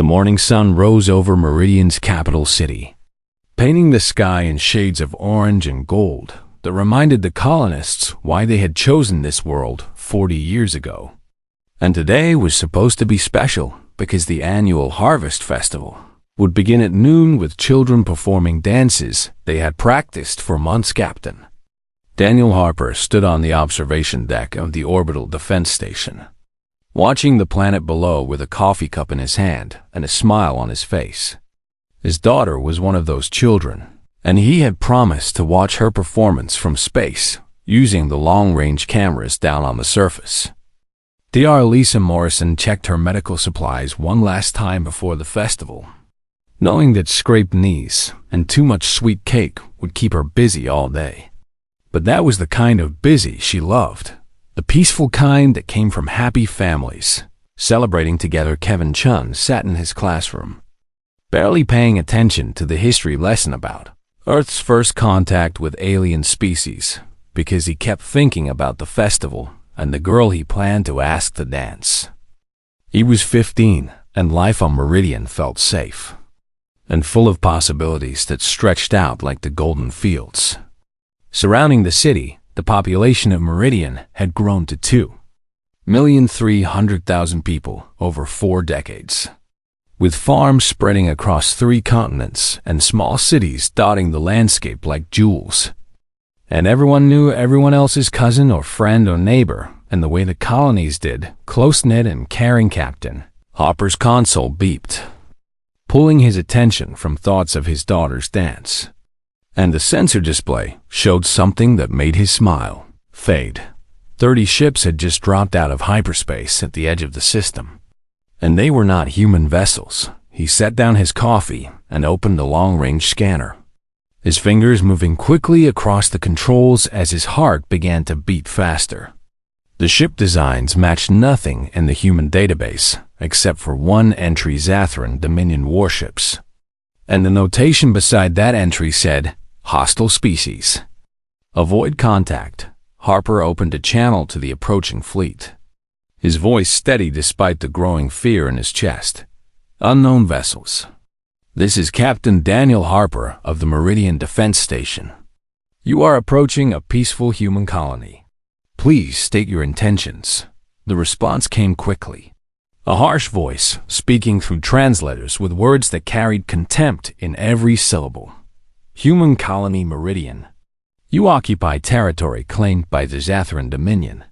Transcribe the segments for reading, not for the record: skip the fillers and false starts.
The morning sun rose over Meridian's capital city, painting the sky in shades of orange and gold that reminded the colonists why they had chosen this world 40 years ago. And today was supposed to be special because the annual Harvest Festival would begin at noon with children performing dances they had practiced for months. Captain Daniel Harper stood on the observation deck of the orbital defense station, watching the planet below with a coffee cup in his hand and a smile on his face. His daughter was one of those children, and he had promised to watch her performance from space using the long-range cameras down on the surface. Dr. Lisa Morrison checked her medical supplies one last time before the festival, knowing that scraped knees and too much sweet cake would keep her busy all day. But that was the kind of busy she loved, the peaceful kind that came from happy families. Celebrating together, Kevin Chun sat in his classroom, barely paying attention to the history lesson about Earth's first contact with alien species because he kept thinking about the festival and the girl he planned to ask to dance. He was 15, and life on Meridian felt safe and full of possibilities that stretched out like the golden fields. Surrounding the city, the population of Meridian had grown to 2,300,000 people over 4 decades, with farms spreading across 3 continents and small cities dotting the landscape like jewels. And everyone knew everyone else's cousin or friend or neighbor, and the way the colonies did, close-knit and caring. Captain Harper's console beeped, pulling his attention from thoughts of his daughter's dance. And the sensor display showed something that made his smile fade. 30 ships had just dropped out of hyperspace at the edge of the system, and they were not human vessels. He set down his coffee and opened the long-range scanner, his fingers moving quickly across the controls as his heart began to beat faster. The ship designs matched nothing in the human database except for one entry: Zathran Dominion warships. And the notation beside that entry said, "Hostile species. Avoid contact." Harper opened a channel to the approaching fleet, his voice steady despite the growing fear in his chest. "Unknown vessels. This is Captain Daniel Harper of the Meridian Defense Station. You are approaching a peaceful human colony. Please state your intentions." The response came quickly, a harsh voice speaking through translators with words that carried contempt in every syllable. "Human colony Meridian. You occupy territory claimed by the Zathran Dominion.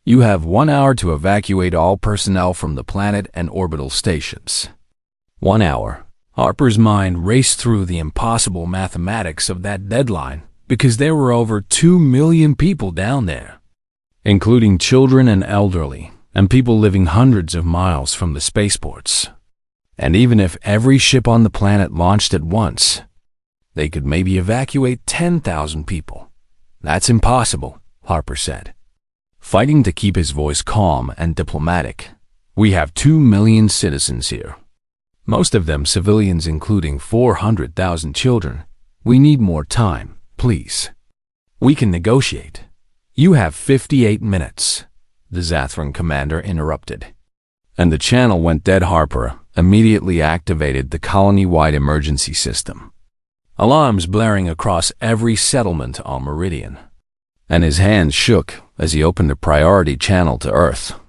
You have 1 hour to evacuate all personnel from the planet and orbital stations." 1 hour. Harper's mind raced through the impossible mathematics of that deadline because there were over 2 million people down there, including children and elderly, and people living hundreds of miles from the spaceports. And even if every ship on the planet launched at once, they could maybe evacuate 10,000 people. "That's impossible," Harper said, fighting to keep his voice calm and diplomatic. "We have 2 million citizens here, most of them civilians, including 400,000 children. We need more time, please. We can negotiate." "You have 58 minutes, the Zathran commander interrupted. And the channel went dead. Harper immediately activated the colony-wide emergency system, alarms blaring across every settlement on Meridian. And his hands shook as he opened a priority channel to Earth,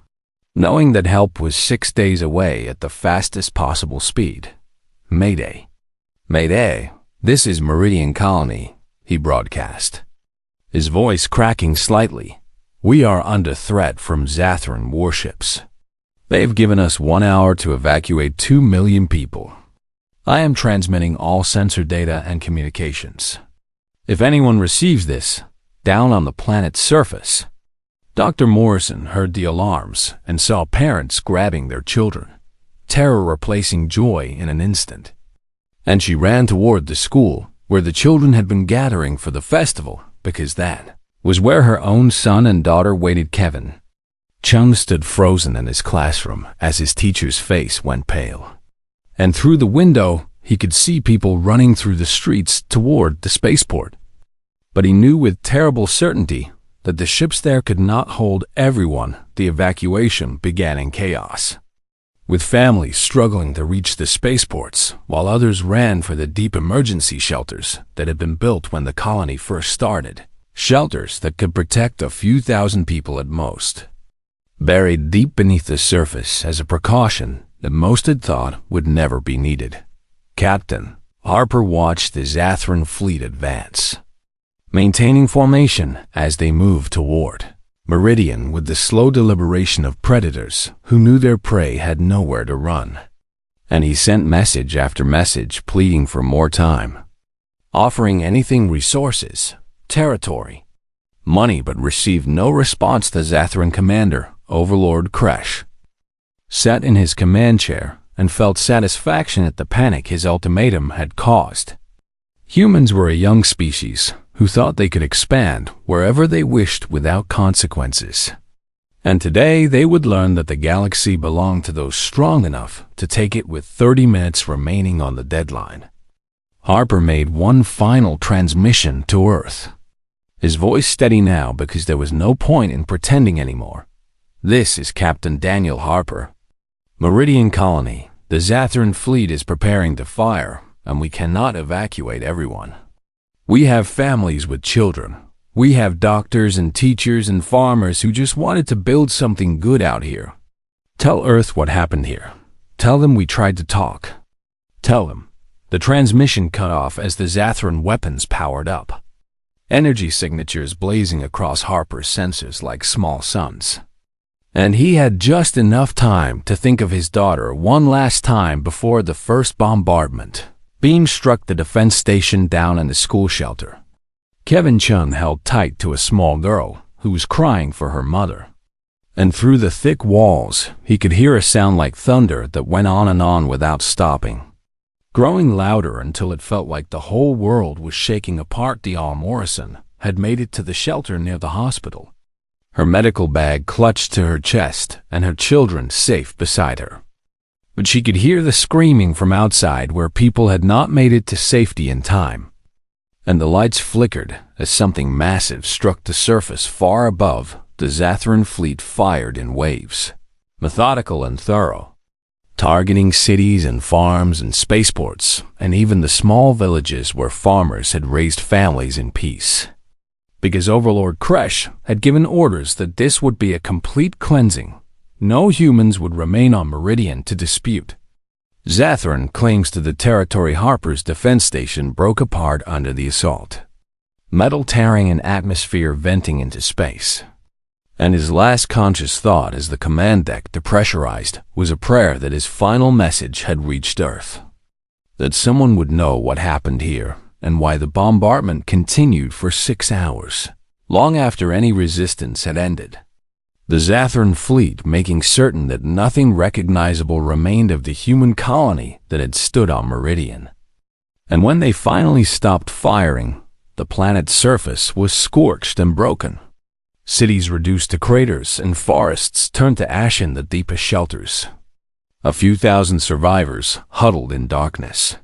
knowing that help was 6 days away at the fastest possible speed. "Mayday. Mayday, this is Meridian Colony," he broadcast, his voice cracking slightly. "We are under threat from Zathran warships. They've given us 1 hour to evacuate 2 million people. I am transmitting all sensor data and communications. If anyone receives this, down on the planet's surface." Dr. Morrison heard the alarms and saw parents grabbing their children, terror replacing joy in an instant. And she ran toward the school where the children had been gathering for the festival, because that was where her own son and daughter waited. Kevin Chun stood frozen in his classroom as his teacher's face went pale. And through the window, he could see people running through the streets toward the spaceport. But he knew with terrible certainty that the ships there could not hold everyone. The evacuation began in chaos. with families struggling to reach the spaceports while others ran for the deep emergency shelters that had been built when the colony first started. Shelters that could protect a few thousand people at most, buried deep beneath the surface as a precaution that most had thought would never be needed. Captain Harper watched the Zathran fleet advance, maintaining formation as they moved toward Meridian with the slow deliberation of predators who knew their prey had nowhere to run. And he sent message after message pleading for more time, offering anything: resources, territory, money, but received no response. The Zathran commander, Overlord Kresh, sat in his command chair and felt satisfaction at the panic his ultimatum had caused. Humans were a young species who thought they could expand wherever they wished without consequences. And today they would learn that the galaxy belonged to those strong enough to take it with 30 minutes remaining on the deadline. Harper made one final transmission to Earth, his voice steady now because there was no point in pretending anymore. "This is Captain Daniel Harper. Meridian Colony, the Zathran fleet is preparing to fire, and we cannot evacuate everyone. We have families with children. We have doctors and teachers and farmers who just wanted to build something good out here. Tell Earth what happened here. Tell them we tried to talk. Tell them." The transmission cut off as the Zathran weapons powered up, energy signatures blazing across Harper's sensors like small suns. And he had just enough time to think of his daughter one last time before the first bombardment beam struck the defense station down in the school shelter. Kevin Chun held tight to a small girl who was crying for her mother. And through the thick walls, he could hear a sound like thunder that went on and on without stopping, growing louder until it felt like the whole world was shaking apart. Dial Morrison had made it to the shelter near the hospital, her medical bag clutched to her chest and her children safe beside her. But she could hear the screaming from outside where people had not made it to safety in time. And the lights flickered as something massive struck the surface far above. The Zathran fleet fired in waves, methodical and thorough, targeting cities and farms and spaceports, and even the small villages where farmers had raised families in peace. Because Overlord Kresh had given orders that this would be a complete cleansing. No humans would remain on Meridian to dispute. Zathran claims to the territory. Harper's defense station broke apart under the assault, metal tearing and atmosphere venting into space. And his last conscious thought as the command deck depressurized was a prayer that his final message had reached Earth, that someone would know what happened here and why the bombardment continued for 6 hours, long after any resistance had ended. The Zathran fleet making certain that nothing recognizable remained of the human colony that had stood on Meridian. And when they finally stopped firing, the planet's surface was scorched and broken. Cities reduced to craters and forests turned to ash in the deepest shelters. A few thousand survivors huddled in darkness,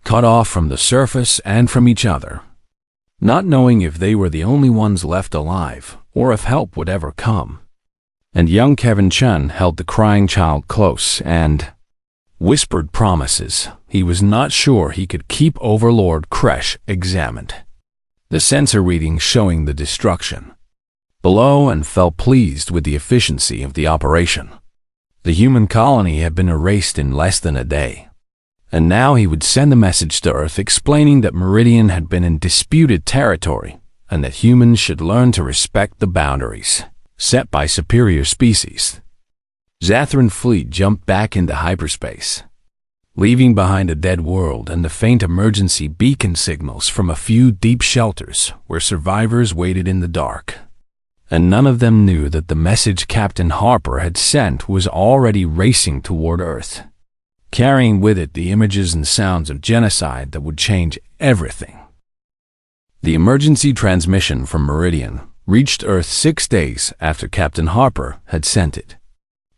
cut off from the surface and from each other, not knowing if they were the only ones left alive or if help would ever come. And young Kevin Chun held the crying child close and whispered promises he was not sure he could keep. Overlord Kresh examined the sensor readings showing the destruction below and felt pleased with the efficiency of the operation. The human colony had been erased in less than a day, and now he would send a message to Earth explaining that Meridian had been in disputed territory and that humans should learn to respect the boundaries set by superior species. Zathran fleet jumped back into hyperspace, leaving behind a dead world and the faint emergency beacon signals from a few deep shelters where survivors waited in the dark. And none of them knew that the message Captain Harper had sent was already racing toward Earth, carrying with it the images and sounds of genocide that would change everything. The emergency transmission from Meridian reached Earth 6 days after Captain Harper had sent it,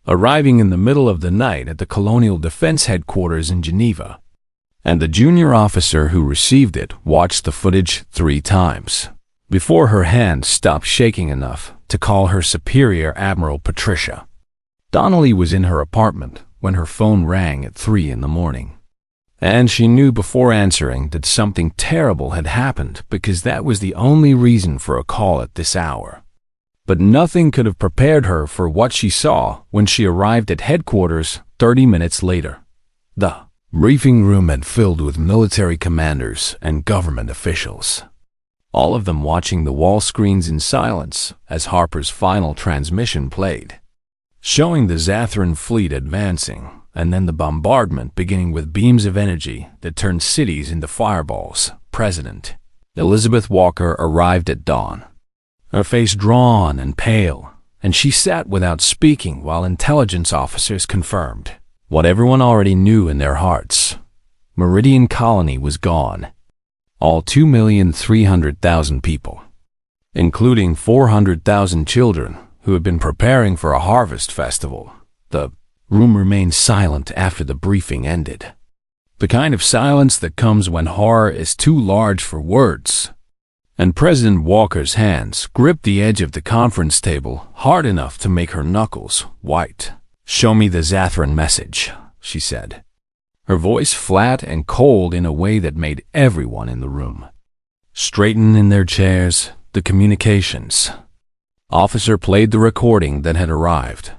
arriving in the middle of the night at the Colonial Defense Headquarters in Geneva. And the junior officer who received it watched the footage 3 times before her hand stopped shaking enough to call her superior Admiral Patricia. Donnelly was in her apartment when her phone rang at 3 in the morning. And she knew before answering that something terrible had happened because that was the only reason for a call at this hour. But nothing could have prepared her for what she saw when she arrived at headquarters 30 minutes later. The briefing room had filled with military commanders and government officials, all of them watching the wall screens in silence as Harper's final transmission played, showing the Zathran fleet advancing, and then the bombardment beginning with beams of energy that turned cities into fireballs. President Elizabeth Walker arrived at dawn, her face drawn and pale, and she sat without speaking while intelligence officers confirmed what everyone already knew in their hearts. Meridian Colony was gone. All 2,300,000 people, including 400,000 children who had been preparing for a harvest festival. The room remained silent after the briefing ended. The kind of silence that comes when horror is too large for words. And President Walker's hands gripped the edge of the conference table hard enough to make her knuckles white. "Show me the Zathran message," she said, her voice flat and cold in a way that made everyone in the room straighten in their chairs. The communications officer played the recording that had arrived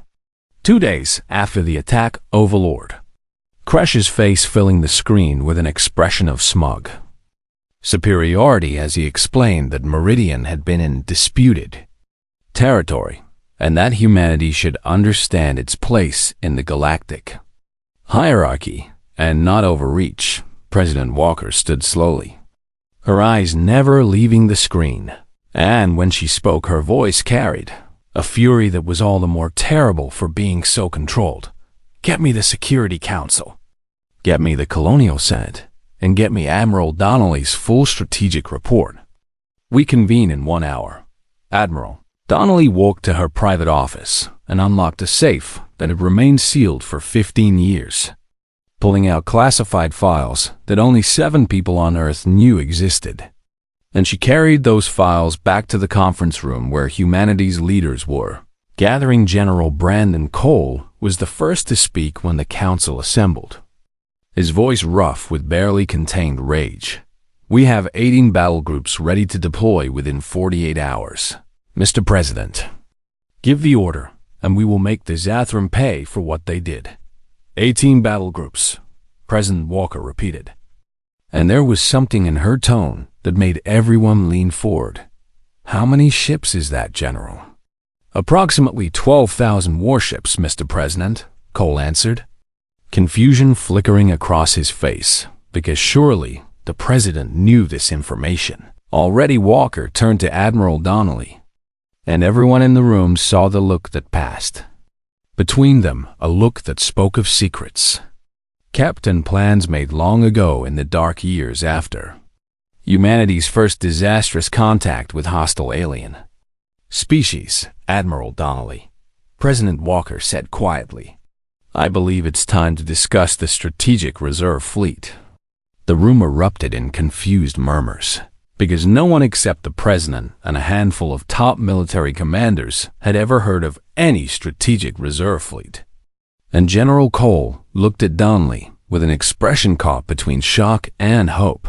2 days after the attack. Overlord Crash's face filling the screen with an expression of smug superiority as he explained that Meridian had been in disputed territory and that humanity should understand its place in the galactic hierarchy and not overreach. President Walker stood slowly, her eyes never leaving the screen, and when she spoke her voice carried a fury that was all the more terrible for being so controlled. "Get me the Security Council, get me the Colonial Senate, and get me Admiral Donnelly's full strategic report. We convene in 1 hour." Admiral Donnelly walked to her private office and unlocked a safe that had remained sealed for 15 years, pulling out classified files that only 7 people on Earth knew existed. And she carried those files back to the conference room where humanity's leaders were gathering. General Brandon Cole was the first to speak when the council assembled, his voice rough with barely contained rage. "We have 18 battle groups ready to deploy within 48 hours. Mr. President, give the order, and we will make the Zathran pay for what they did." 18 battle groups, President Walker repeated. And there was something in her tone that made everyone lean forward. "How many ships is that, General?" "Approximately 12,000 warships, Mr. President," Cole answered, confusion flickering across his face, because surely the President knew this information. Already Walker turned to Admiral Donnelly, and everyone in the room saw the look that passed between them, a look that spoke of secrets kept and plans made long ago in the dark years after humanity's first disastrous contact with hostile alien species. "Admiral Donnelly," President Walker said quietly, "I believe it's time to discuss the Strategic Reserve Fleet." The room erupted in confused murmurs, because no one except the President and a handful of top military commanders had ever heard of any Strategic Reserve Fleet. And General Cole looked at Donnelly with an expression caught between shock and hope.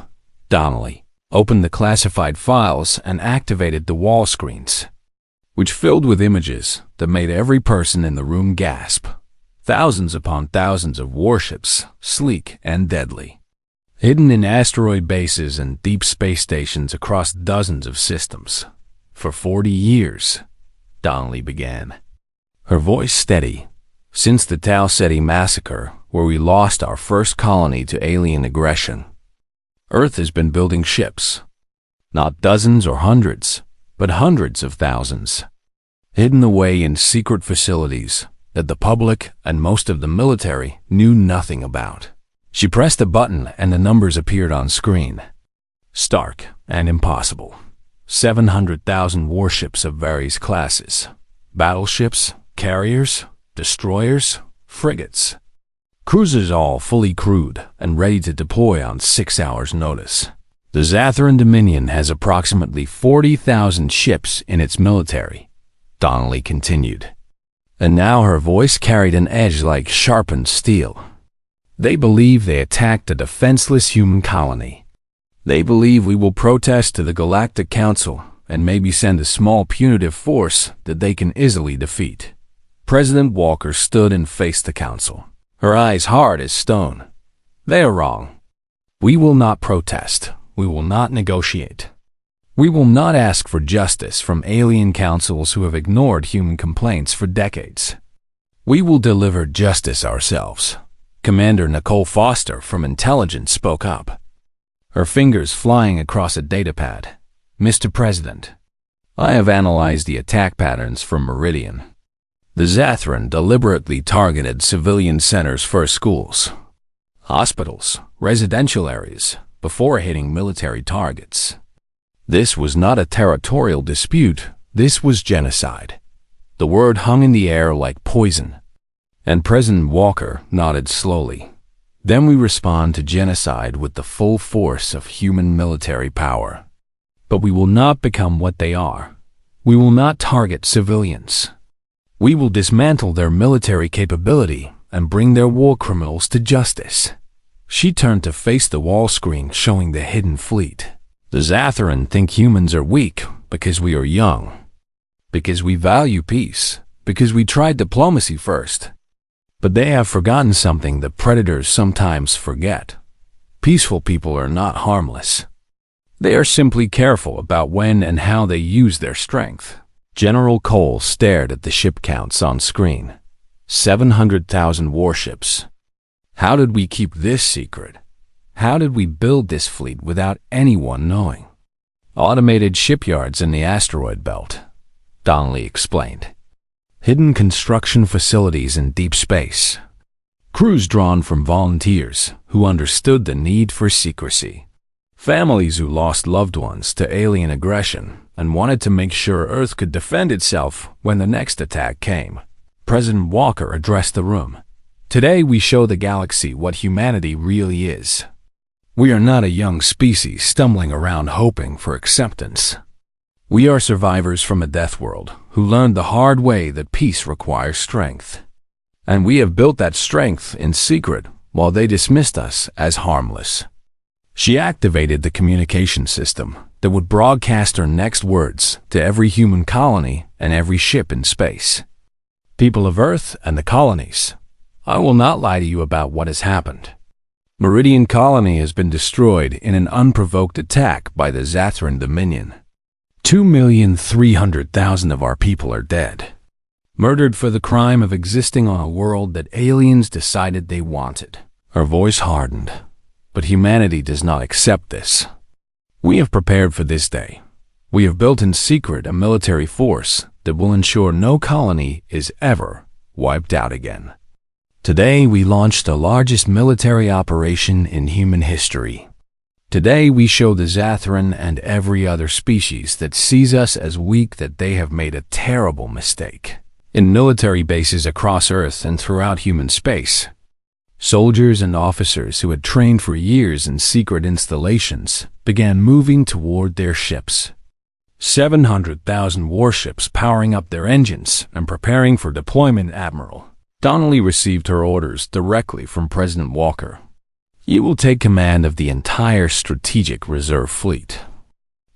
Donnelly opened the classified files and activated the wall screens, which filled with images that made every person in the room gasp. Thousands upon thousands of warships, sleek and deadly, hidden in asteroid bases and deep space stations across dozens of systems. "For 40 years, Donnelly began, her voice steady, "since the Tau Ceti massacre, where we lost our first colony to alien aggression, Earth has been building ships, not dozens or hundreds, but hundreds of thousands, hidden away in secret facilities that the public and most of the military knew nothing about." She pressed a button and the numbers appeared on screen. Stark and impossible. 700,000 warships of various classes. Battleships, carriers, destroyers, frigates. Cruisers all fully crewed and ready to deploy on 6 hours' notice. The Zathran Dominion has approximately 40,000 ships in its military, Donnelly continued. And now her voice carried an edge like sharpened steel. They believe they attacked a defenseless human colony. They believe we will protest to the Galactic Council and maybe send a small punitive force that they can easily defeat. President Walker stood and faced the council, her eyes hard as stone. They are wrong. We will not protest. We will not negotiate. We will not ask for justice from alien councils who have ignored human complaints for decades. We will deliver justice ourselves. Commander Nicole Foster from Intelligence spoke up, her fingers flying across a datapad. Mr. President, I have analyzed the attack patterns from Meridian. The Zathran deliberately targeted civilian centers for schools, hospitals, residential areas, before hitting military targets. This was not a territorial dispute, this was genocide. The word hung in the air like poison, and President Walker nodded slowly. Then we respond to genocide with the full force of human military power. But we will not become what they are. We will not target civilians. We will dismantle their military capability and bring their war criminals to justice. She turned to face the wall screen showing the hidden fleet. The Zathran think humans are weak because we are young, because we value peace, because we tried diplomacy first. But they have forgotten something that predators sometimes forget. Peaceful people are not harmless. They are simply careful about when and how they use their strength. General Cole stared at the ship counts on screen. 700,000 warships. How did we keep this secret? How did we build this fleet without anyone knowing? Automated shipyards in the asteroid belt, Donnelly explained. Hidden construction facilities in deep space. Crews drawn from volunteers who understood the need for secrecy. Families who lost loved ones to alien aggression and wanted to make sure Earth could defend itself when the next attack came. President Walker addressed the room. Today we show the galaxy what humanity really is. We are not a young species stumbling around hoping for acceptance. We are survivors from a death world who learned the hard way that peace requires strength. And we have built that strength in secret while they dismissed us as harmless. She activated the communication system that would broadcast her next words to every human colony and every ship in space. People of Earth and the colonies, I will not lie to you about what has happened. Meridian Colony has been destroyed in an unprovoked attack by the Zathran Dominion. 2,300,000 of our people are dead, murdered for the crime of existing on a world that aliens decided they wanted. Her voice hardened, but humanity does not accept this. We have prepared for this day. We have built in secret a military force that will ensure no colony is ever wiped out again. Today we launched the largest military operation in human history. Today we show the Zathran and every other species that sees us as weak that they have made a terrible mistake. In military bases across Earth and throughout human space, soldiers and officers who had trained for years in secret installations began moving toward their ships. 700,000 warships powering up their engines and preparing for deployment. Admiral Donnelly received her orders directly from President Walker. You will take command of the entire Strategic Reserve Fleet.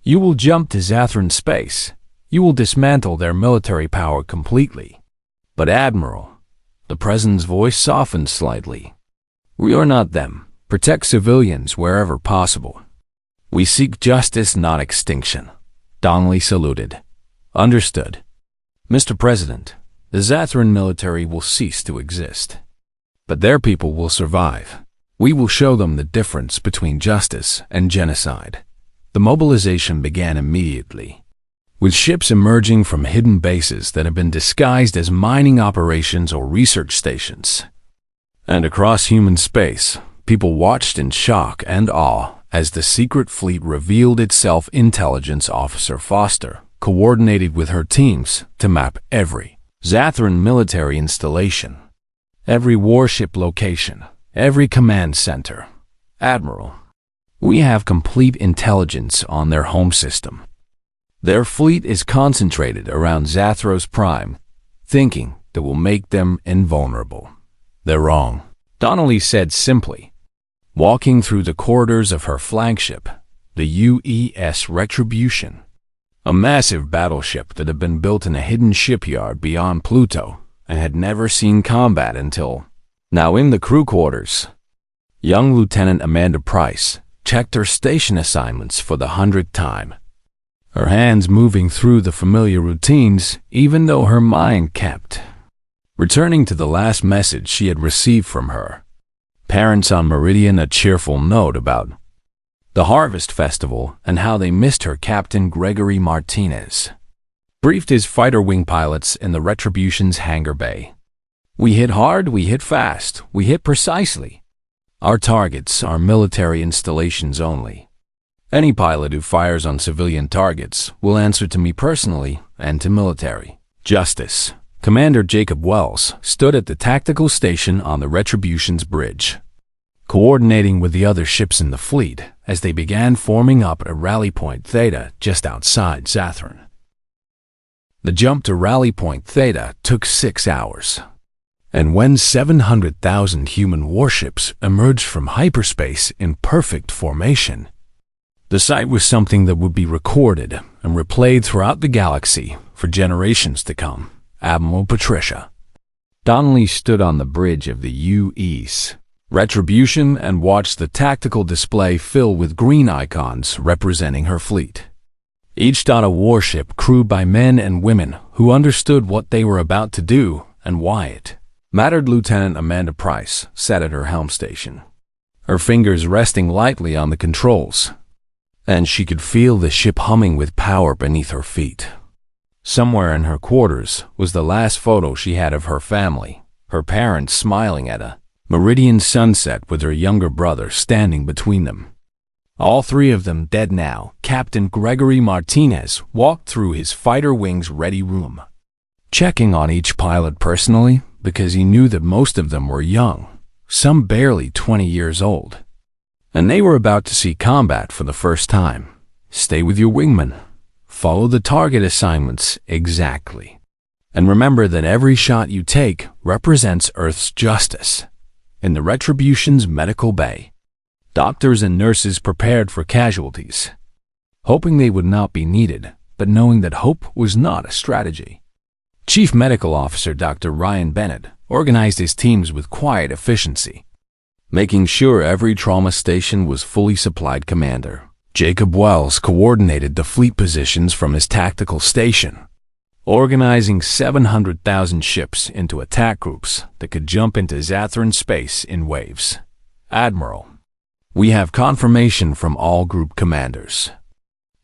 You will jump to Zathran space. You will dismantle their military power completely. But Admiral, the President's voice softened slightly. We are not them. Protect civilians wherever possible. We seek justice, not extinction. Donnelly saluted. Understood. Mr. President, the Zathran military will cease to exist. But their people will survive. We will show them the difference between justice and genocide. The mobilization began immediately, with ships emerging from hidden bases that had been disguised as mining operations or research stations. And across human space, people watched in shock and awe as the secret fleet revealed itself. Intelligence Officer Foster coordinated with her teams to map every Zathran military installation, every warship location, every command center. Admiral, we have complete intelligence on their home system. Their fleet is concentrated around Zathros Prime, thinking, that will make them invulnerable. They're wrong, Donnelly said simply, walking through the corridors of her flagship, the UES Retribution, a massive battleship that had been built in a hidden shipyard beyond Pluto and had never seen combat until now. In the crew quarters, young Lieutenant Amanda Price checked her station assignments for the 100th time, her hands moving through the familiar routines even though her mind kept returning to the last message she had received from her parents on Meridian, a cheerful note about the Harvest Festival and how they missed her. Captain Gregory Martinez briefed his fighter wing pilots in the Retribution's hangar bay. We hit hard, we hit fast, we hit precisely. Our targets are military installations only. Any pilot who fires on civilian targets will answer to me personally and to military justice. Commander Jacob Wells stood at the tactical station on the Retribution's bridge, coordinating with the other ships in the fleet as they began forming up at Rally Point Theta just outside Zathron. The jump to Rally Point Theta took 6 hours, and when 700,000 human warships emerged from hyperspace in perfect formation, the sight was something that would be recorded and replayed throughout the galaxy for generations to come. Admiral Patricia Donnelly stood on the bridge of the UES Retribution and watched the tactical display fill with green icons representing her fleet, each a warship crewed by men and women who understood what they were about to do and why it mattered. Lieutenant Amanda Price sat at her helm station, her fingers resting lightly on the controls, and she could feel the ship humming with power beneath her feet. Somewhere in her quarters was the last photo she had of her family, her parents smiling at a Meridian sunset with her younger brother standing between them. All three of them dead now. Captain Gregory Martinez walked through his fighter wing's ready room, checking on each pilot personally because he knew that most of them were young, some barely 20 years old, and they were about to see combat for the first time. Stay with your wingman. Follow the target assignments exactly. And remember that every shot you take represents Earth's justice. In the Retribution's medical bay, doctors and nurses prepared for casualties, hoping they would not be needed, but knowing that hope was not a strategy. Chief Medical Officer Dr. Ryan Bennett organized his teams with quiet efficiency, making sure every trauma station was fully supplied. Commander Jacob Wells coordinated the fleet positions from his tactical station, organizing 700,000 ships into attack groups that could jump into Zathron space in waves. Admiral, we have confirmation from all group commanders.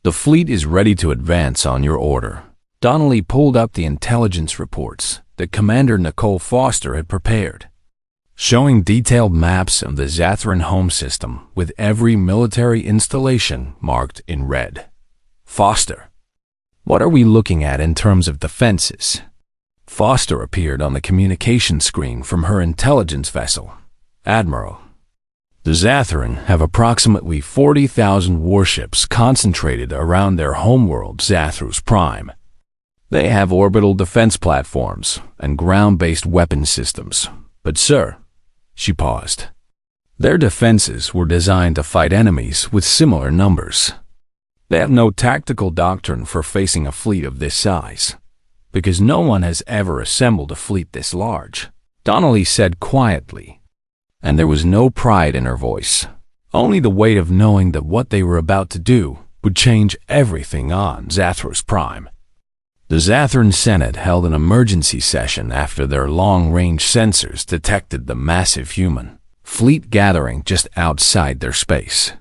The fleet is ready to advance on your order. Donnelly pulled up the intelligence reports that Commander Nicole Foster had prepared, showing detailed maps of the Zathron home system with every military installation marked in red. Foster, what are we looking at in terms of defenses? Foster appeared on the communication screen from her intelligence vessel. Admiral, the Zathron have approximately 40,000 warships concentrated around their homeworld Zathros Prime. They have orbital defense platforms and ground-based weapon systems. But sir, she paused, their defenses were designed to fight enemies with similar numbers. They have no tactical doctrine for facing a fleet of this size, because no one has ever assembled a fleet this large, Donnelly said quietly, and there was no pride in her voice, only the weight of knowing that what they were about to do would change everything on Zathros Prime. The Zathron Senate held an emergency session after their long-range sensors detected the massive human fleet gathering just outside their space.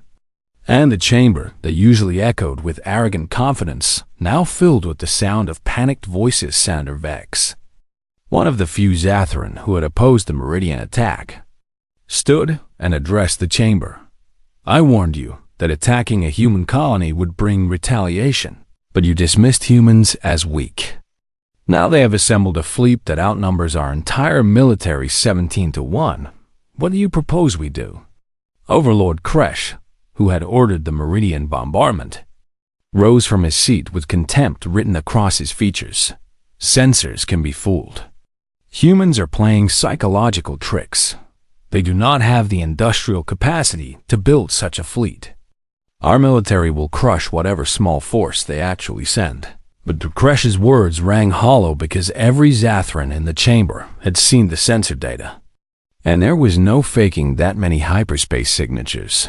And the chamber that usually echoed with arrogant confidence now filled with the sound of panicked voices. Senator Vex, one of the few Zathron who had opposed the Meridian attack, stood and addressed the chamber. I warned you that attacking a human colony would bring retaliation, but you dismissed humans as weak. Now they have assembled a fleet that outnumbers our entire military 17-1. What do you propose we do? Overlord Kresh, who had ordered the Meridian bombardment, rose from his seat with contempt written across his features. Censors can be fooled. Humans are playing psychological tricks. They do not have the industrial capacity to build such a fleet. Our military will crush whatever small force they actually send. But Dukresh's words rang hollow because every Zathran in the chamber had seen the sensor data. And there was no faking that many hyperspace signatures.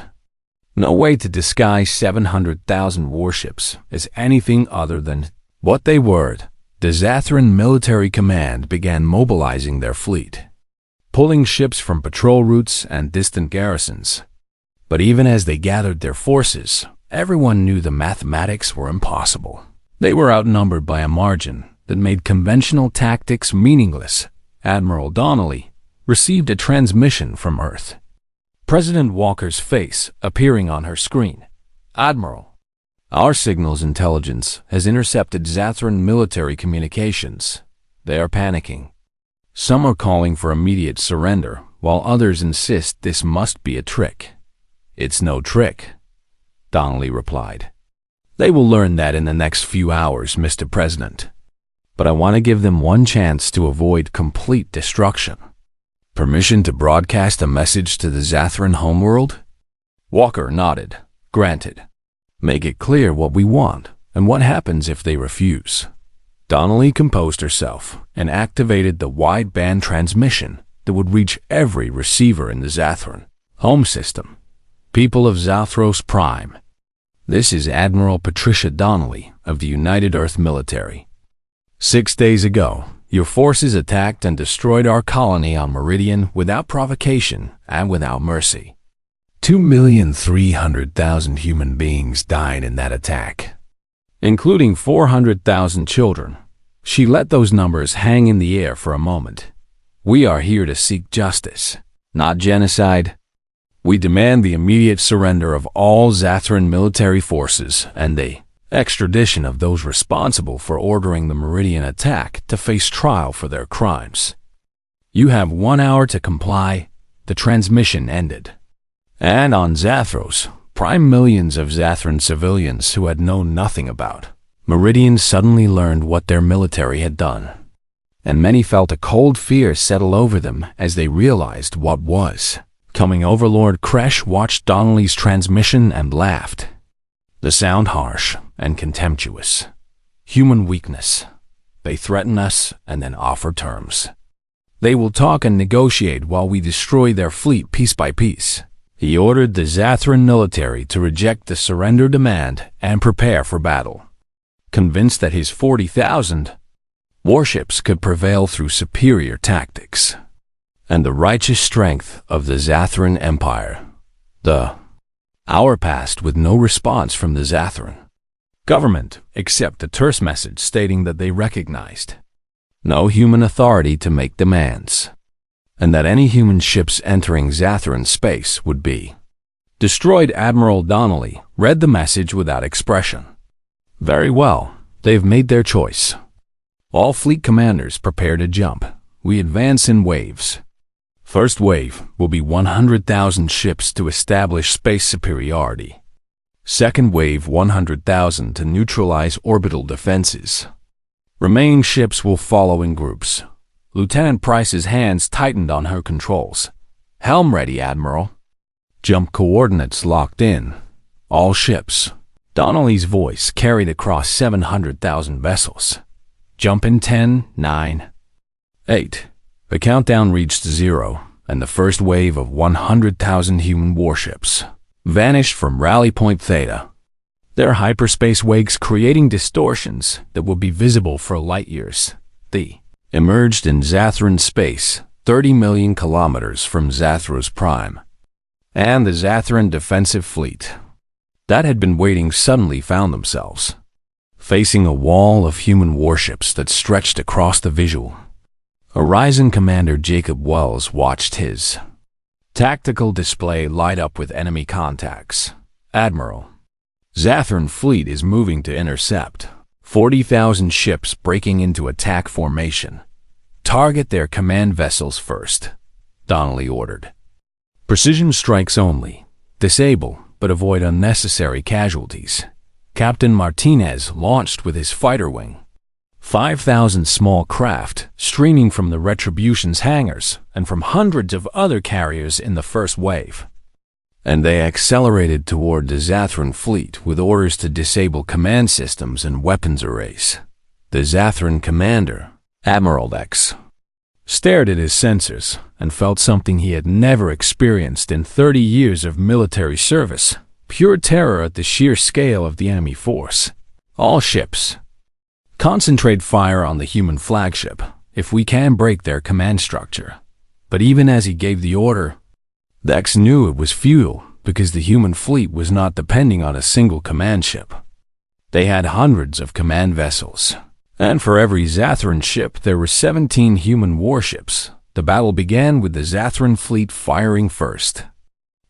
No way to disguise 700,000 warships as anything other than what they were. The Zathran military command began mobilizing their fleet, pulling ships from patrol routes and distant garrisons. But even as they gathered their forces, everyone knew the mathematics were impossible. They were outnumbered by a margin that made conventional tactics meaningless. Admiral Donnelly received a transmission from Earth. President Walker's face appearing on her screen. Admiral, our signals intelligence has intercepted Zathran military communications. They are panicking. Some are calling for immediate surrender, while others insist this must be a trick. It's no trick, Donnelly replied. They will learn that in the next few hours, Mr. President. But I want to give them one chance to avoid complete destruction. Permission to broadcast a message to the Zathran homeworld? Walker nodded. Granted. Make it clear what we want and what happens if they refuse. Donnelly composed herself and activated the wideband transmission that would reach every receiver in the Zathran home system. People of Zathros Prime. This is Admiral Patricia Donnelly of the United Earth Military. 6 days ago, your forces attacked and destroyed our colony on Meridian without provocation and without mercy. 2,300,000 human beings died in that attack, including 400,000 children. She let those numbers hang in the air for a moment. We are here to seek justice, not genocide. We demand the immediate surrender of all Zathran military forces and the extradition of those responsible for ordering the Meridian attack to face trial for their crimes. You have 1 hour to comply. The transmission ended. And on Zathros, Prime, millions of Zathran civilians who had known nothing about Meridian suddenly learned what their military had done. And many felt a cold fear settle over them as they realized what was coming. Overlord Kresh watched Donnelly's transmission and laughed. The sound harsh and contemptuous. Human weakness. They threaten us and then offer terms. They will talk and negotiate while we destroy their fleet piece by piece. He ordered the Zathran military to reject the surrender demand and prepare for battle, convinced that his 40,000 warships could prevail through superior tactics and the righteous strength of the Zathran Empire. The hour passed with no response from the Zathran government except a terse message stating that they recognized no human authority to make demands, and that any human ships entering Zathran space would be destroyed. Admiral Donnelly read the message without expression. Very well, they've made their choice. All fleet commanders prepare to jump. We advance in waves. First wave will be 100,000 ships to establish space superiority. Second wave, 100,000 to neutralize orbital defenses. Remaining ships will follow in groups. Lieutenant Price's hands tightened on her controls. Helm ready, Admiral. Jump coordinates locked in. All ships. Donnelly's voice carried across 700,000 vessels. Jump in 10, 9, 8. The countdown reached 0, and the first wave of 100,000 human warships vanished from Rally Point Theta, their hyperspace wakes creating distortions that will be visible for light years. They emerged in Zathran space, 30 million kilometers from Zathros Prime, and the Zathran defensive fleet that had been waiting suddenly found themselves facing a wall of human warships that stretched across the visual. Horizon Commander Jacob Wells watched his tactical display light up with enemy contacts. Admiral, Zathran fleet is moving to intercept. 40,000 ships breaking into attack formation. Target their command vessels first, Donnelly ordered. Precision strikes only. Disable, but avoid unnecessary casualties. Captain Martinez launched with his fighter wing. 5,000 small craft streaming from the Retribution's hangars and from hundreds of other carriers in the first wave. And they accelerated toward the Zathran fleet with orders to disable command systems and weapons arrays. The Zathran commander, Admiral X, stared at his sensors and felt something he had never experienced in 30 years of military service: pure terror at the sheer scale of the enemy force. All ships, concentrate fire on the human flagship if we can break their command structure. But even as he gave the order, Dex knew it was futile because the human fleet was not depending on a single command ship. They had hundreds of command vessels, and for every Zathran ship there were 17 human warships. The battle began with the Zathran fleet firing first,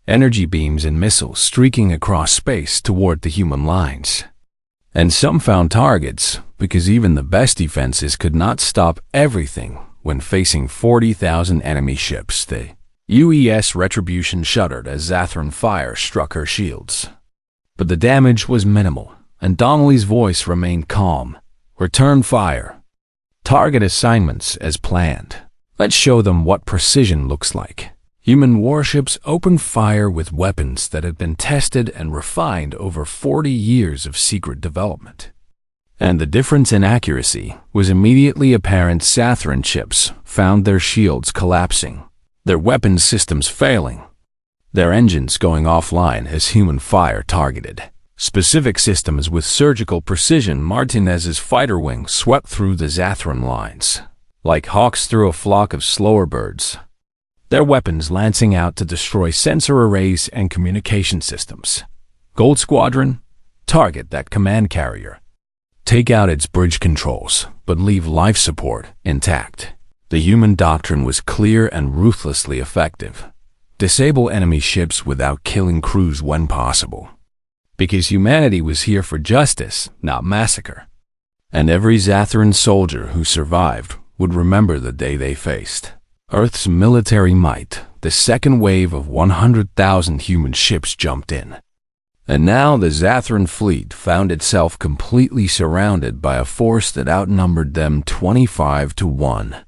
energy beams and missiles streaking across space toward the human lines. And some found targets, because even the best defenses could not stop everything when facing 40,000 enemy ships. The UES Retribution shuddered as Zathran fire struck her shields. But the damage was minimal, and Donnelly's voice remained calm. Return fire. Target assignments as planned. Let's show them what precision looks like. Human warships opened fire with weapons that had been tested and refined over 40 years of secret development. And the difference in accuracy was immediately apparent. Zathran ships found their shields collapsing, their weapons systems failing, their engines going offline as human fire targeted specific systems with surgical precision. Martinez's fighter wing swept through the Zathran lines like hawks through a flock of slower birds, their weapons lancing out to destroy sensor arrays and communication systems. Gold Squadron, target that command carrier. Take out its bridge controls, but leave life support intact. The human doctrine was clear and ruthlessly effective. Disable enemy ships without killing crews when possible. Because humanity was here for justice, not massacre. And every Zathran soldier who survived would remember the day they faced Earth's military might. The second wave of 100,000 human ships jumped in. And now the Zathran fleet found itself completely surrounded by a force that outnumbered them 25-1.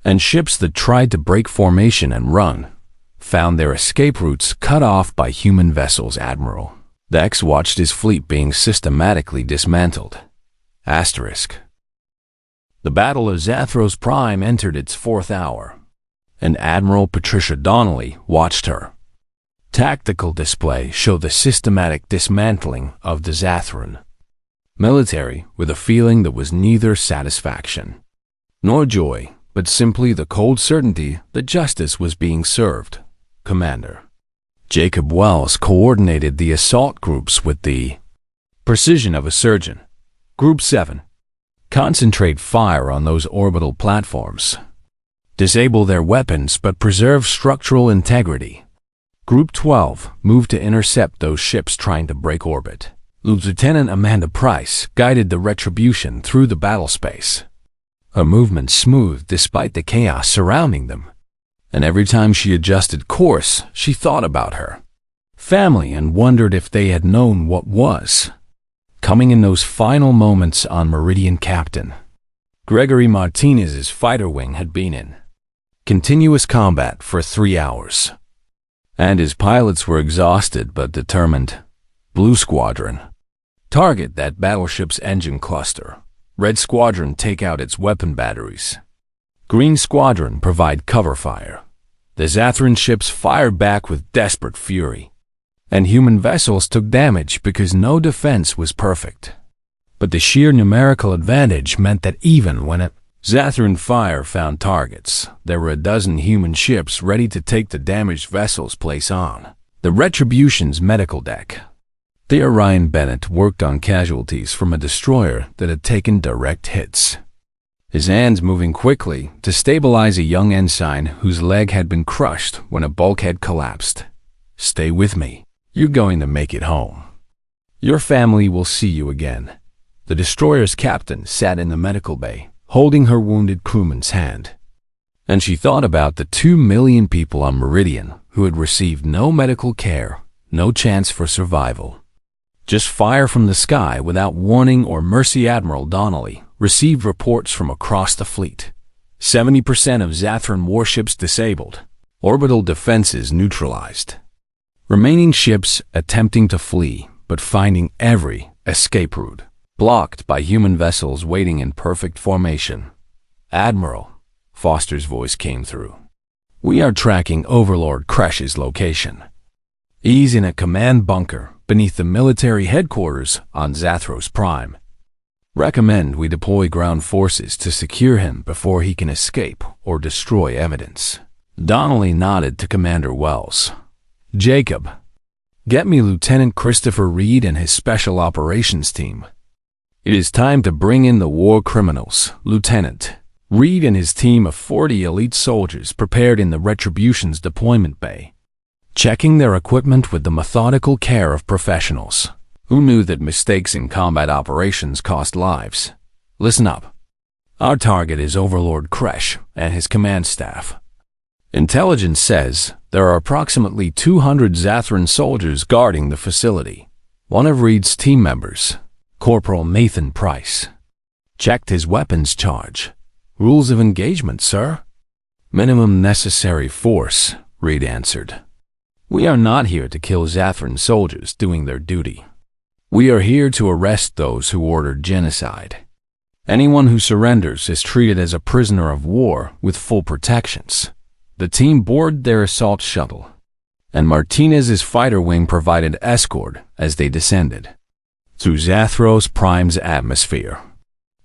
And ships that tried to break formation and run found their escape routes cut off by human vessels. Admiral Dex watched his fleet being systematically dismantled. Asterisk. The Battle of Zathros Prime entered its fourth hour, and Admiral Patricia Donnelly watched her tactical display show the systematic dismantling of the Zathran military with a feeling that was neither satisfaction nor joy, but simply the cold certainty that justice was being served. Commander Jacob Wells coordinated the assault groups with the precision of a surgeon. Group 7. Concentrate fire on those orbital platforms. Disable their weapons but preserve structural integrity. Group 12 moved to intercept those ships trying to break orbit. Lieutenant Amanda Price guided the Retribution through the battle space, a movement smooth despite the chaos surrounding them. And every time she adjusted course, she thought about her family and wondered if they had known what was coming in those final moments on Meridian. Captain Gregory Martinez's fighter wing had been in continuous combat for 3 hours, and his pilots were exhausted but determined. Blue Squadron, target that battleship's engine cluster. Red Squadron, take out its weapon batteries. Green Squadron, provide cover fire. The Zathran ships fired back with desperate fury, and human vessels took damage because no defense was perfect. But the sheer numerical advantage meant that even when a Zathran fire found targets, there were a dozen human ships ready to take the damaged vessel's place on the Retribution's medical deck. The Orion Bennett worked on casualties from a destroyer that had taken direct hits, his hands moving quickly to stabilize a young ensign whose leg had been crushed when a bulkhead collapsed. Stay with me. You're going to make it home. Your family will see you again. The destroyer's captain sat in the medical bay, holding her wounded crewman's hand. And she thought about the 2 million people on Meridian who had received no medical care, no chance for survival. Just fire from the sky without warning or mercy. Admiral Donnelly received reports from across the fleet. 70% of Zathran warships disabled. Orbital defenses neutralized. Remaining ships attempting to flee, but finding every escape route blocked by human vessels waiting in perfect formation. Admiral, Foster's voice came through. We are tracking Overlord Crash's location. He's in a command bunker beneath the military headquarters on Zathros Prime. Recommend we deploy ground forces to secure him before he can escape or destroy evidence. Donnelly nodded to Commander Wells. Jacob, get me Lieutenant Christopher Reed and his Special Operations team. It is time to bring in the war criminals, Lieutenant. Reed and his team of 40 elite soldiers prepared in the Retribution's deployment bay, checking their equipment with the methodical care of professionals who knew that mistakes in combat operations cost lives. Listen up. Our target is Overlord Crash and his command staff. Intelligence says there are approximately 200 Zathran soldiers guarding the facility. One of Reed's team members, Corporal Nathan Price, checked his weapons charge. Rules of engagement, sir. Minimum necessary force, Reed answered. We are not here to kill Zathran soldiers doing their duty. We are here to arrest those who ordered genocide. Anyone who surrenders is treated as a prisoner of war with full protections. The team boarded their assault shuttle, and Martinez's fighter wing provided escort as they descended through Zathros Prime's atmosphere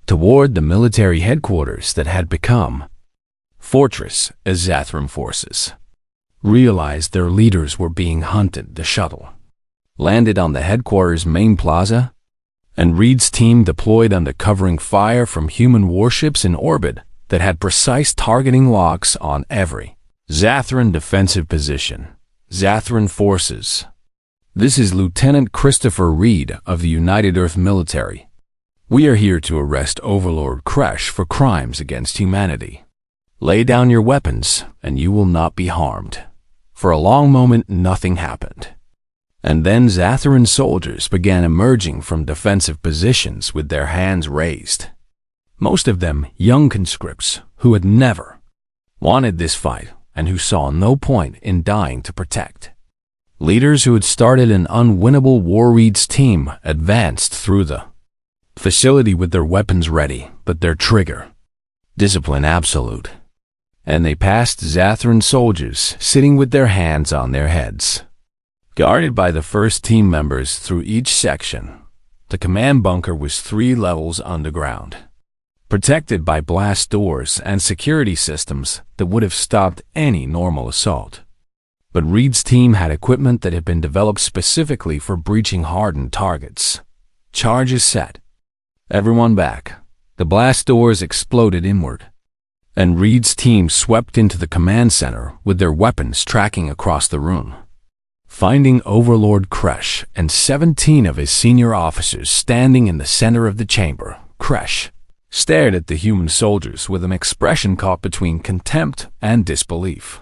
toward the military headquarters that had become fortress as Zathran forces realized their leaders were being hunted. The shuttle landed on the headquarters main plaza, and Reed's team deployed under covering fire from human warships in orbit that had precise targeting locks on every Zathran defensive position. Zathran forces. This is Lieutenant Christopher Reed of the United Earth Military. We are here to arrest Overlord Crash for crimes against humanity. Lay down your weapons, and you will not be harmed. For a long moment, nothing happened. And then Zathran soldiers began emerging from defensive positions with their hands raised. Most of them young conscripts who had never wanted this fight and who saw no point in dying to protect. Leaders who had started an unwinnable war. Reed's team advanced through the facility with their weapons ready, but their trigger discipline absolute. And they passed Zathran soldiers sitting with their hands on their heads, guarded by the first team members through each section. The command bunker was 3 levels underground, protected by blast doors and security systems that would have stopped any normal assault. But Reed's team had equipment that had been developed specifically for breaching hardened targets. Charges set. Everyone back. The blast doors exploded inward, and Reed's team swept into the command center with their weapons tracking across the room, finding Overlord Crash and 17 of his senior officers standing in the center of the chamber. Crash stared at the human soldiers with an expression caught between contempt and disbelief.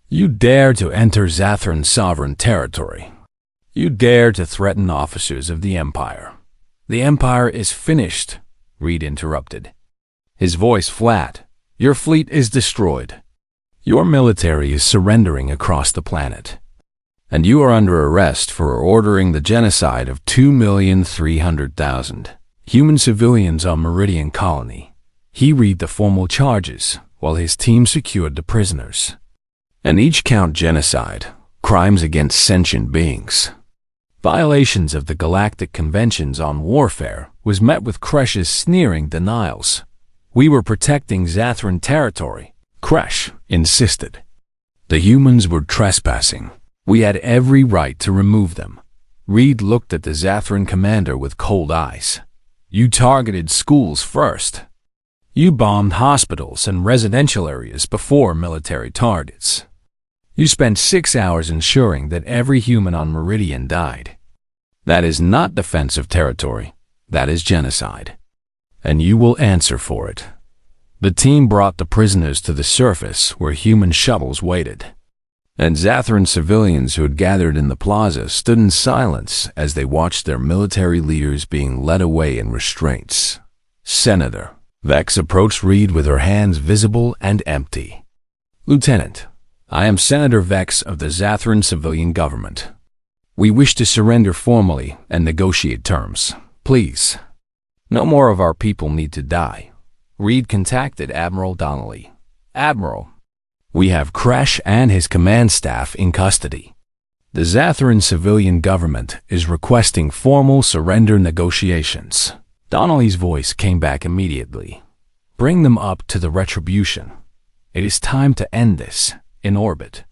You dare to enter Zathran sovereign territory. You dare to threaten officers of the Empire. The Empire is finished, Reed interrupted, his voice flat. Your fleet is destroyed. Your military is surrendering across the planet, and you are under arrest for ordering the genocide of 2,300,000 human civilians on Meridian Colony. He read the formal charges while his team secured the prisoners, and each count genocide, crimes against sentient beings, violations of the Galactic Conventions on Warfare, was met with Kresh's sneering denials. We were protecting Zathran territory, Kresh insisted. The humans were trespassing. We had every right to remove them. Reed looked at the Zathran commander with cold eyes. You targeted schools first. You bombed hospitals and residential areas before military targets. You spent 6 hours ensuring that every human on Meridian died. That is not defensive territory. That is genocide. And you will answer for it. The team brought the prisoners to the surface where human shuttles waited. And Zathran civilians who had gathered in the plaza stood in silence as they watched their military leaders being led away in restraints. Senator Vex approached Reed with her hands visible and empty. "Lieutenant, I am Senator Vex of the Zathran civilian government. We wish to surrender formally and negotiate terms. Please. No more of our people need to die." Reed contacted Admiral Donnelly. "Admiral, we have Kresh and his command staff in custody. The Zathran civilian government is requesting formal surrender negotiations." Donnelly's voice came back immediately. "Bring them up to the retribution. It is time to end this in orbit."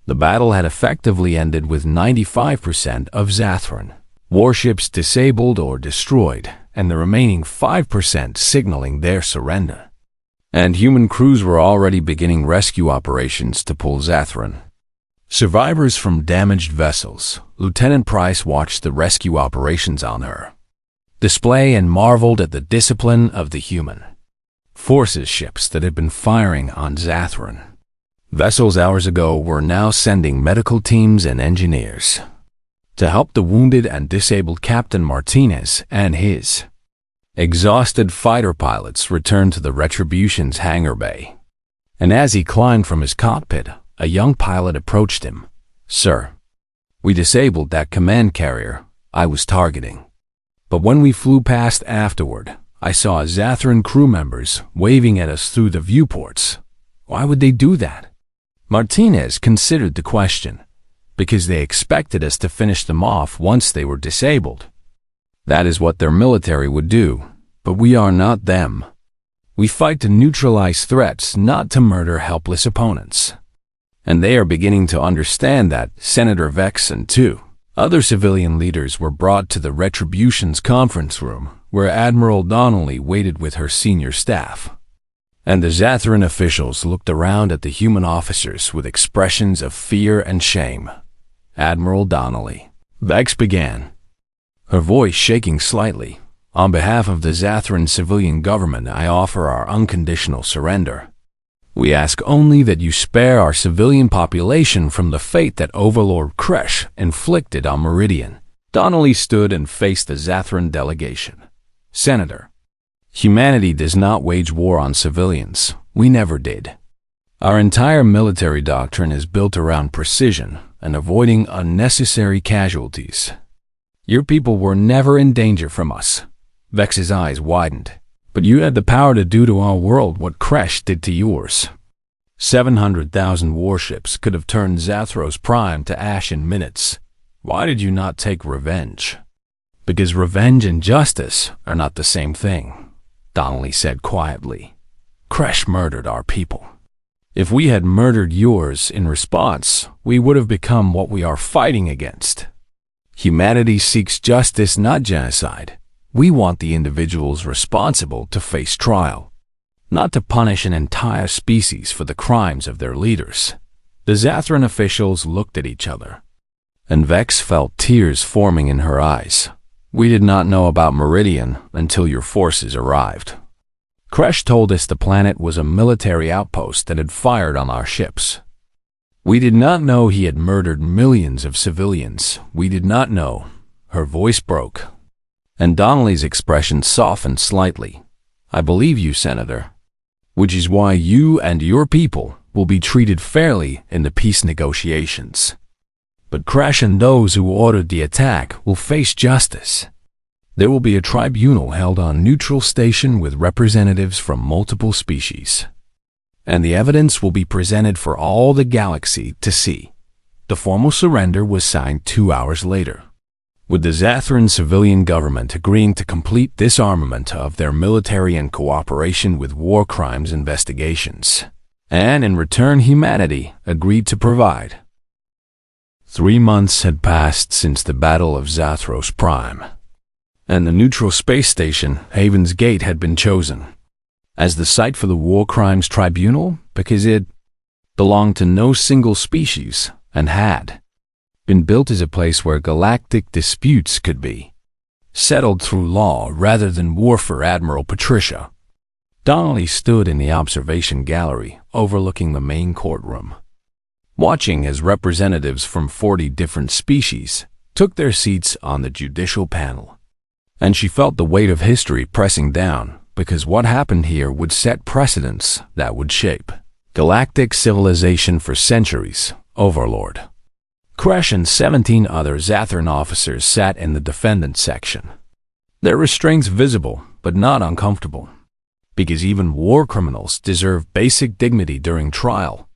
The battle had effectively ended with 95% of Zathran warships disabled or destroyed, and the remaining 5% signaling their surrender. And human crews were already beginning rescue operations to pull Zathran. Survivors from damaged vessels, Lieutenant Price watched the rescue operations on her display and marveled at the discipline of the human forces ships that had been firing on Zathran. Vessels hours ago were now sending medical teams and engineers to help the wounded and disabled Captain Martinez and his exhausted fighter pilots returned to the Retribution's hangar bay. And as he climbed from his cockpit, a young pilot approached him. "Sir, we disabled that command carrier I was targeting. But when we flew past afterward, I saw Zathran crew members waving at us through the viewports. Why would they do that?" Martinez considered the question. "Because they expected us to finish them off once they were disabled. That is what their military would do, but we are not them. We fight to neutralize threats, not to murder helpless opponents." And they are beginning to understand that. Senator Vex and two other civilian leaders were brought to the Retribution's conference room, where Admiral Donnelly waited with her senior staff. And the Zathran officials looked around at the human officers with expressions of fear and shame. Admiral Donnelly. Vex began, her voice shaking slightly. "On behalf of the Zathran civilian government, I offer our unconditional surrender. We ask only that you spare our civilian population from the fate that Overlord Kresh inflicted on Meridian." Donnelly stood and faced the Zathran delegation. "Senator, humanity does not wage war on civilians. We never did. Our entire military doctrine is built around precision and avoiding unnecessary casualties. Your people were never in danger from us." Vex's eyes widened. "But you had the power to do to our world what Kresh did to yours. 700,000 warships could have turned Zathros Prime to ash in minutes. Why did you not take revenge?" "Because revenge and justice are not the same thing," Donnelly said quietly. "Kresh murdered our people. If we had murdered yours in response, we would have become what we are fighting against. Humanity seeks justice, not genocide. We want the individuals responsible to face trial, not to punish an entire species for the crimes of their leaders." The Zathran officials looked at each other, and Vex felt tears forming in her eyes. "We did not know about Meridian until your forces arrived. Kresh told us the planet was a military outpost that had fired on our ships. We did not know he had murdered millions of civilians. We did not know." Her voice broke, and Donnelly's expression softened slightly. "I believe you, Senator, which is why you and your people will be treated fairly in the peace negotiations. But Kresh and those who ordered the attack will face justice. There will be a tribunal held on neutral station with representatives from multiple species, and the evidence will be presented for all the galaxy to see." The formal surrender was signed 2 hours later, with the Zathran civilian government agreeing to complete disarmament of their military and cooperation with war crimes investigations, and in return humanity agreed to provide. 3 months had passed since the Battle of Zathros Prime, and the neutral space station, Haven's Gate, had been chosen as the site for the War Crimes Tribunal because it belonged to no single species and had been built as a place where galactic disputes could be settled through law rather than war. For Admiral Patricia, Donnelly stood in the observation gallery overlooking the main courtroom. watching as representatives from 40 different species took their seats on the judicial panel. And she felt the weight of history pressing down, because what happened here would set precedents that would shape galactic civilization for centuries. Overlord Kresh and 17 other Zathran officers sat in the defendant section. Their restraints visible, but not uncomfortable, because even war criminals deserve basic dignity during trial.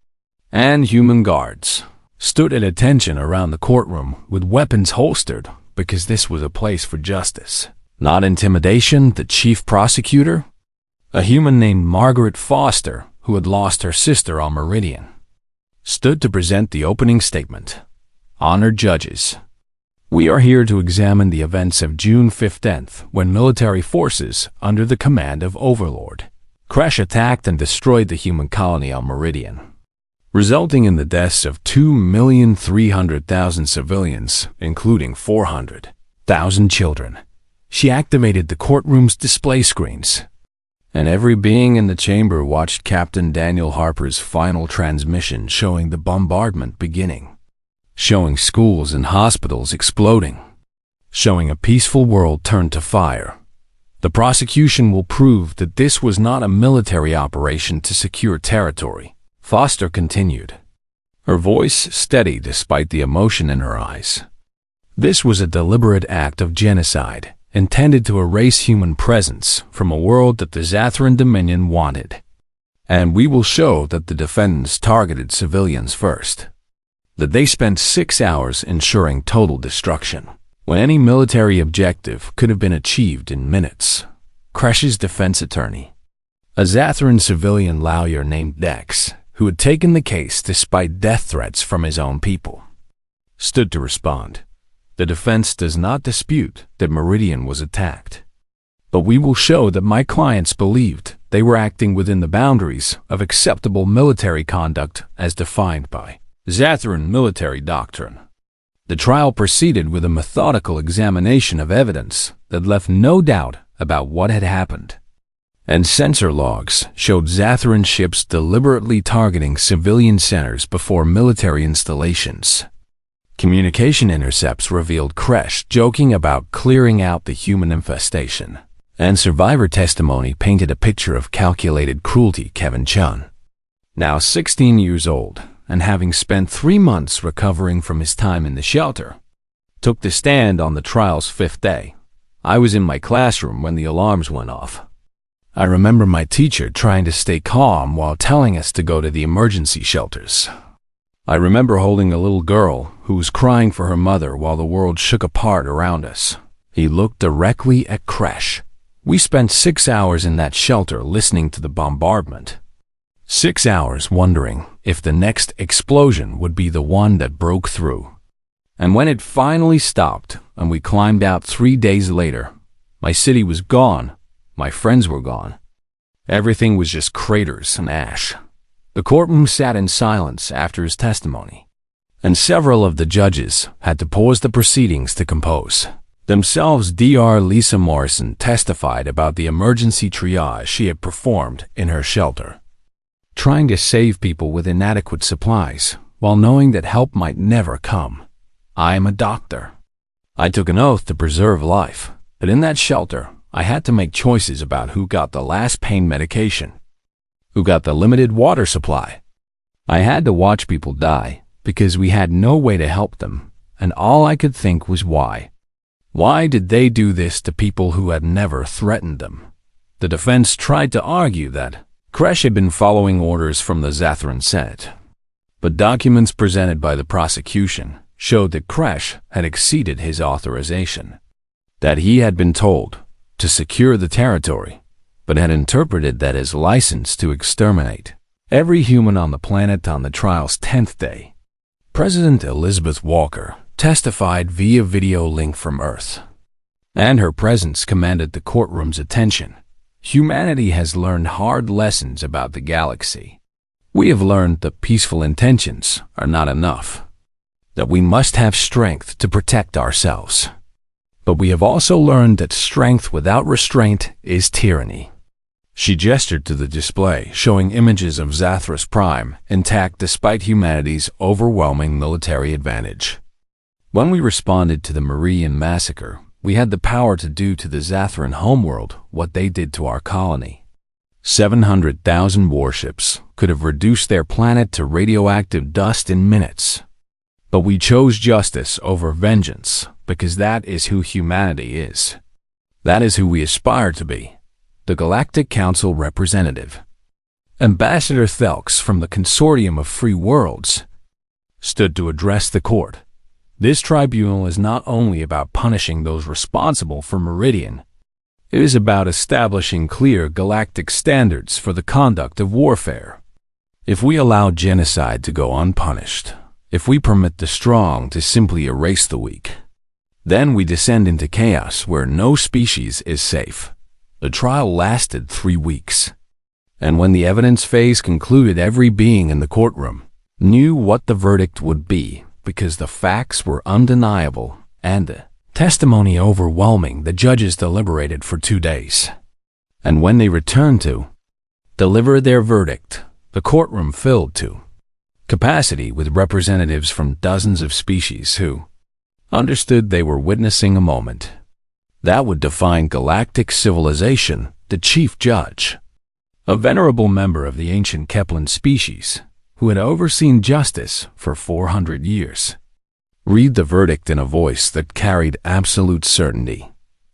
And human guards stood at attention around the courtroom with weapons holstered, because this was a place for justice, not intimidation. The chief prosecutor, a human named Margaret Foster, who had lost her sister on Meridian, stood to present the opening statement. Honored judges, we are here to examine the events of June 15th, when military forces under the command of Overlord Kresh attacked and destroyed the human colony on Meridian, resulting in the deaths of 2,300,000 civilians, including 400,000 children. She activated the courtroom's display screens, and every being in the chamber watched Captain Daniel Harper's final transmission showing the bombardment beginning, showing schools and hospitals exploding, showing a peaceful world turned to fire. The prosecution will prove that this was not a military operation to secure territory, Foster continued, her voice steady despite the emotion in her eyes. This was a deliberate act of genocide, intended to erase human presence from a world that the Zathran Dominion wanted. And we will show that the defendants targeted civilians first, that they spent 6 hours ensuring total destruction, when any military objective could have been achieved in minutes. Kresh's defense attorney, a Zathran civilian lawyer named Dex, who had taken the case despite death threats from his own people, stood to respond. The defense does not dispute that Meridian was attacked, but we will show that my clients believed they were acting within the boundaries of acceptable military conduct as defined by Zathran military doctrine. The trial proceeded with a methodical examination of evidence that left no doubt about what had happened, and sensor logs showed Zathran ships deliberately targeting civilian centers before military installations. Communication intercepts revealed Kresh joking about clearing out the human infestation, and survivor testimony painted a picture of calculated cruelty. Kevin Chun, now 16 years old and having spent 3 months recovering from his time in the shelter, took the stand on the trial's 5th day. I was in my classroom when the alarms went off. I remember my teacher trying to stay calm while telling us to go to the emergency shelters. I remember holding a little girl who was crying for her mother while the world shook apart around us. He looked directly at Kresh. We spent 6 hours in that shelter listening to the bombardment. 6 hours wondering if the next explosion would be the one that broke through. And when it finally stopped and we climbed out 3 days later, my city was gone, my friends were gone. Everything was just craters and ash. The courtroom sat in silence after his testimony, and several of the judges had to pause the proceedings to compose themselves. Dr. Lisa Morrison testified about the emergency triage she had performed in her shelter, trying to save people with inadequate supplies while knowing that help might never come. I am a doctor. I took an oath to preserve life, but in that shelter, I had to make choices about who got the last pain medication, who got the limited water supply. I had to watch people die because we had no way to help them, and all I could think was why. Why did they do this to people who had never threatened them? The defense tried to argue that Kresh had been following orders from the Zathran Senate, but documents presented by the prosecution showed that Kresh had exceeded his authorization, that he had been told to secure the territory, but had interpreted that as license to exterminate every human on the planet on the trial's 10th day. President Elizabeth Walker testified via video link from Earth, and her presence commanded the courtroom's attention. Humanity has learned hard lessons about the galaxy. We have learned that peaceful intentions are not enough, that we must have strength to protect ourselves. But we have also learned that strength without restraint is tyranny. She gestured to the display, showing images of Zathras Prime, intact despite humanity's overwhelming military advantage. When we responded to the Meridian massacre, we had the power to do to the Zathran homeworld what they did to our colony. 700,000 warships could have reduced their planet to radioactive dust in minutes. But we chose justice over vengeance because that is who humanity is. That is who we aspire to be. The Galactic Council representative. Ambassador Thelks from the Consortium of Free Worlds stood to address the court. This tribunal is not only about punishing those responsible for Meridian, it is about establishing clear galactic standards for the conduct of warfare. If we allow genocide to go unpunished, if we permit the strong to simply erase the weak, then we descend into chaos where no species is safe. The trial lasted 3 weeks, and when the evidence phase concluded, every being in the courtroom knew what the verdict would be because the facts were undeniable and the testimony overwhelming. The judges deliberated for 2 days, and when they returned to deliver their verdict, the courtroom filled to capacity with representatives from dozens of species who understood they were witnessing a moment that would define galactic civilization. The chief judge, a venerable member of the ancient Keplan species who had overseen justice for 400 years, read the verdict in a voice that carried absolute certainty.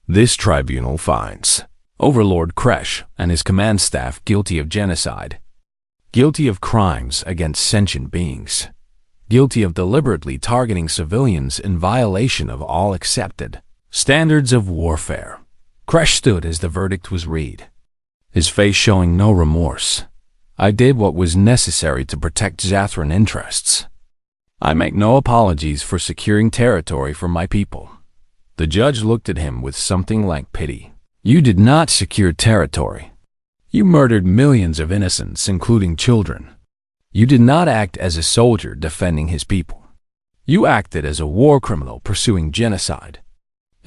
This tribunal finds Overlord Kresh and his command staff guilty of genocide, guilty of crimes against sentient beings, guilty of deliberately targeting civilians in violation of all accepted standards of warfare. Kresh stood as the verdict was read, his face showing no remorse. I did what was necessary to protect Zathran interests. I make no apologies for securing territory for my people. The judge looked at him with something like pity. You did not secure territory. You murdered millions of innocents, including children. You did not act as a soldier defending his people. You acted as a war criminal pursuing genocide.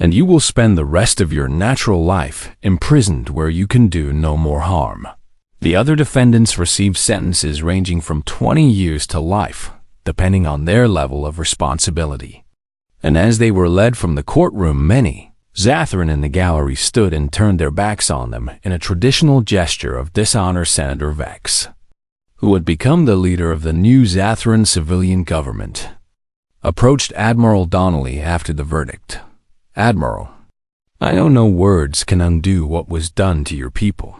And you will spend the rest of your natural life imprisoned where you can do no more harm. The other defendants received sentences ranging from 20 years to life, depending on their level of responsibility. And as they were led from the courtroom, many Zathran in the gallery stood and turned their backs on them in a traditional gesture of dishonor. Senator Vex, who had become the leader of the new Zathran civilian government, approached Admiral Donnelly after the verdict. Admiral, I know no words can undo what was done to your people,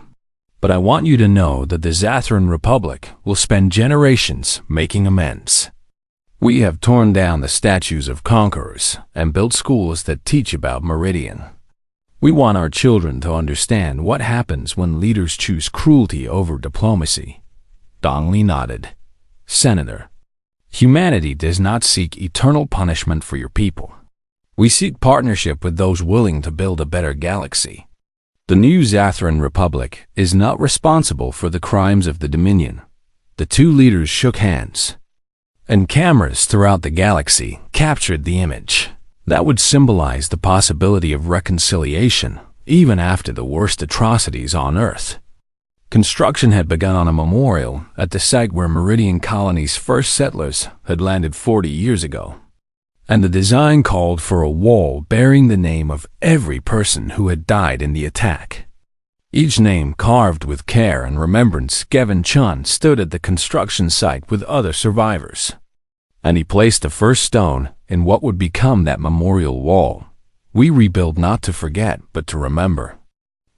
but I want you to know that the Zathran Republic will spend generations making amends. We have torn down the statues of conquerors and built schools that teach about Meridian. We want our children to understand what happens when leaders choose cruelty over diplomacy. Donnelly nodded. Senator, humanity does not seek eternal punishment for your people. We seek partnership with those willing to build a better galaxy. The new Zathran Republic is not responsible for the crimes of the Dominion. The two leaders shook hands, and cameras throughout the galaxy captured the image that would symbolize the possibility of reconciliation even after the worst atrocities on Earth. Construction had begun on a memorial at the site where Meridian Colony's first settlers had landed 40 years ago, and the design called for a wall bearing the name of every person who had died in the attack. Each name carved with care and remembrance. Kevin Chun stood at the construction site with other survivors, and he placed the first stone in what would become that memorial wall. We rebuild not to forget, but to remember.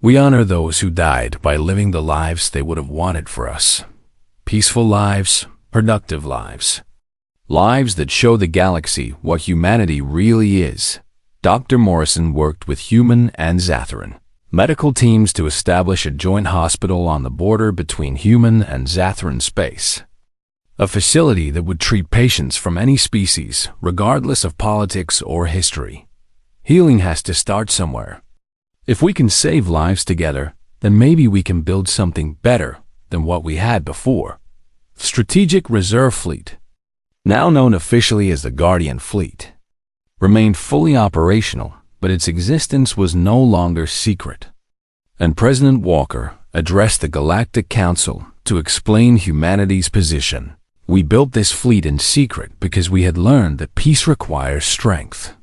We honor those who died by living the lives they would have wanted for us. Peaceful lives, productive lives. Lives that show the galaxy what humanity really is. Dr. Morrison worked with human and Zathran medical teams to establish a joint hospital on the border between human and Zathran space. A facility that would treat patients from any species, regardless of politics or history. Healing has to start somewhere. If we can save lives together, then maybe we can build something better than what we had before. Strategic Reserve Fleet, now known officially as the Guardian Fleet, remained fully operational, but its existence was no longer secret. And President Walker addressed the Galactic Council to explain humanity's position. We built this fleet in secret because we had learned that peace requires strength.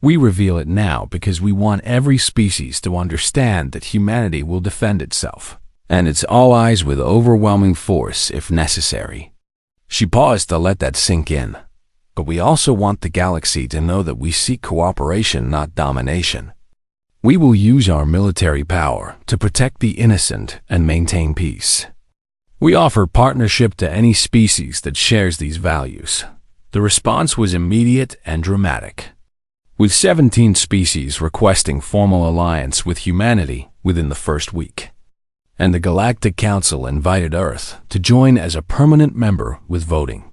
We reveal it now because we want every species to understand that humanity will defend itself, and its allies with overwhelming force if necessary. She paused to let that sink in. But we also want the galaxy to know that we seek cooperation, not domination. We will use our military power to protect the innocent and maintain peace. We offer partnership to any species that shares these values. The response was immediate and dramatic, with 17 species requesting formal alliance with humanity within the first week. And the Galactic Council invited Earth to join as a permanent member with voting.